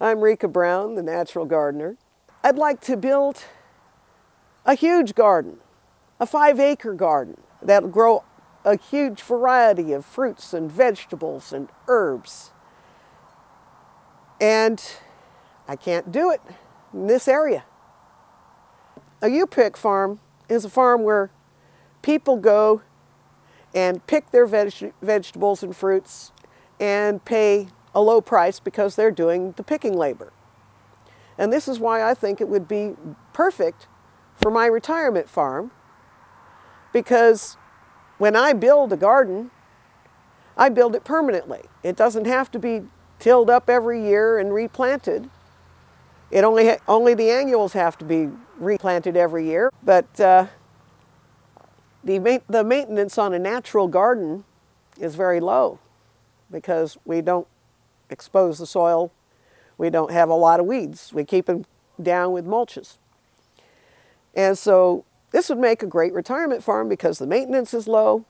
I'm Rycke Brown, the natural gardener. I'd like to build a huge garden, a 5-acre garden that'll grow a huge variety of fruits and vegetables and herbs. And I can't do it in this area. A U-pick farm is a farm where people go and pick their vegetables and fruits and pay a low price because they're doing the picking labor. And this is why I think it would be perfect for my retirement farm, because when I build a garden, I build it permanently. It doesn't have to be tilled up every year and replanted. It only the annuals have to be replanted every year. But the maintenance on a natural garden is very low because we don't expose the soil. We don't have a lot of weeds. We keep them down with mulches. And so this would make a great retirement farm because the maintenance is low.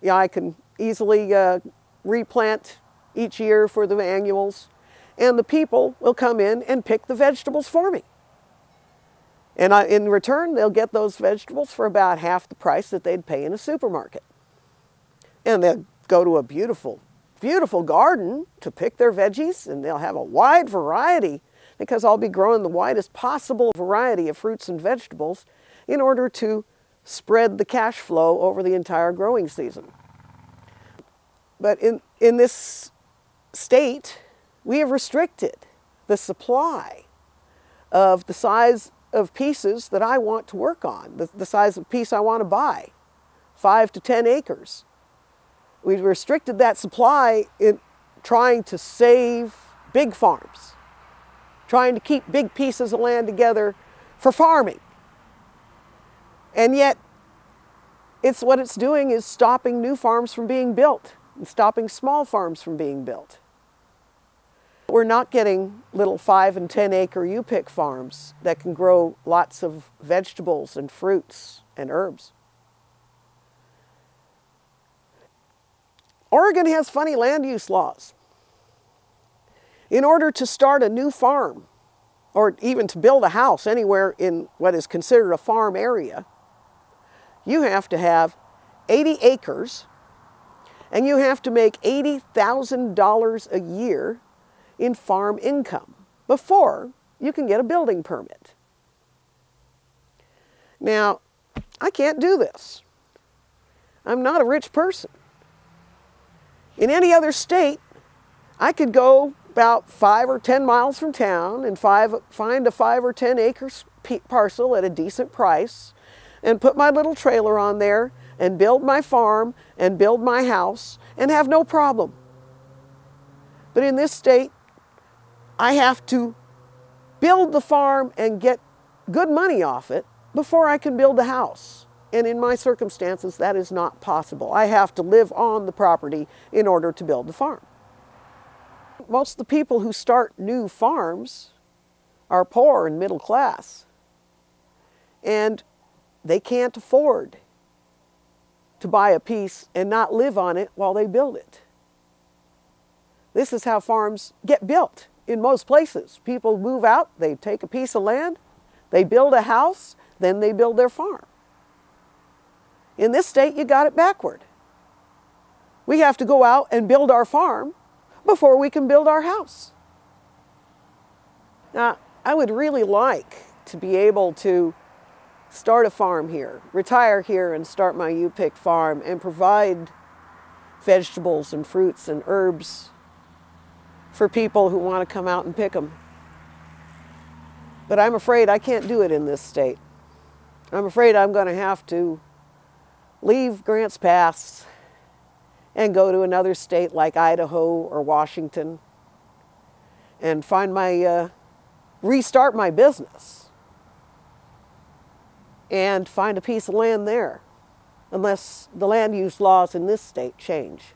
Yeah, I can easily replant each year for the annuals, and the people will come in and pick the vegetables for me. And in return, they'll get those vegetables for about half the price that they'd pay in a supermarket. And they'll go to a beautiful, beautiful garden to pick their veggies, and they'll have a wide variety because I'll be growing the widest possible variety of fruits and vegetables in order to spread the cash flow over the entire growing season. But in this state, we have restricted the supply of the size of pieces that I want to work on, the size of piece I want to buy, 5 to 10 acres. We've restricted that supply in trying to save big farms, trying to keep big pieces of land together for farming. And yet, what it's doing is stopping new farms from being built and stopping small farms from being built. We're not getting little 5 and 10 acre U-pick farms that can grow lots of vegetables and fruits and herbs. Oregon has funny land use laws. In order to start a new farm, or even to build a house anywhere in what is considered a farm area, you have to have 80 acres and you have to make $80,000 a year in farm income before you can get a building permit. Now, I can't do this. I'm not a rich person. In any other state, I could go about 5 or 10 miles from town and find a 5 or 10 acre parcel at a decent price and put my little trailer on there and build my farm and build my house and have no problem. But in this state, I have to build the farm and get good money off it before I can build the house. And in my circumstances, that is not possible. I have to live on the property in order to build the farm. Most of the people who start new farms are poor and middle class. And they can't afford to buy a piece and not live on it while they build it. This is how farms get built in most places. People move out, they take a piece of land, they build a house, then they build their farm. In this state, you got it backward. We have to go out and build our farm before we can build our house. Now, I would really like to be able to start a farm here, retire here and start my U-pick farm and provide vegetables and fruits and herbs for people who want to come out and pick them. But I'm afraid I can't do it in this state. I'm afraid I'm going to have to leave Grants Pass and go to another state like Idaho or Washington and restart my business and find a piece of land there, unless the land use laws in this state change.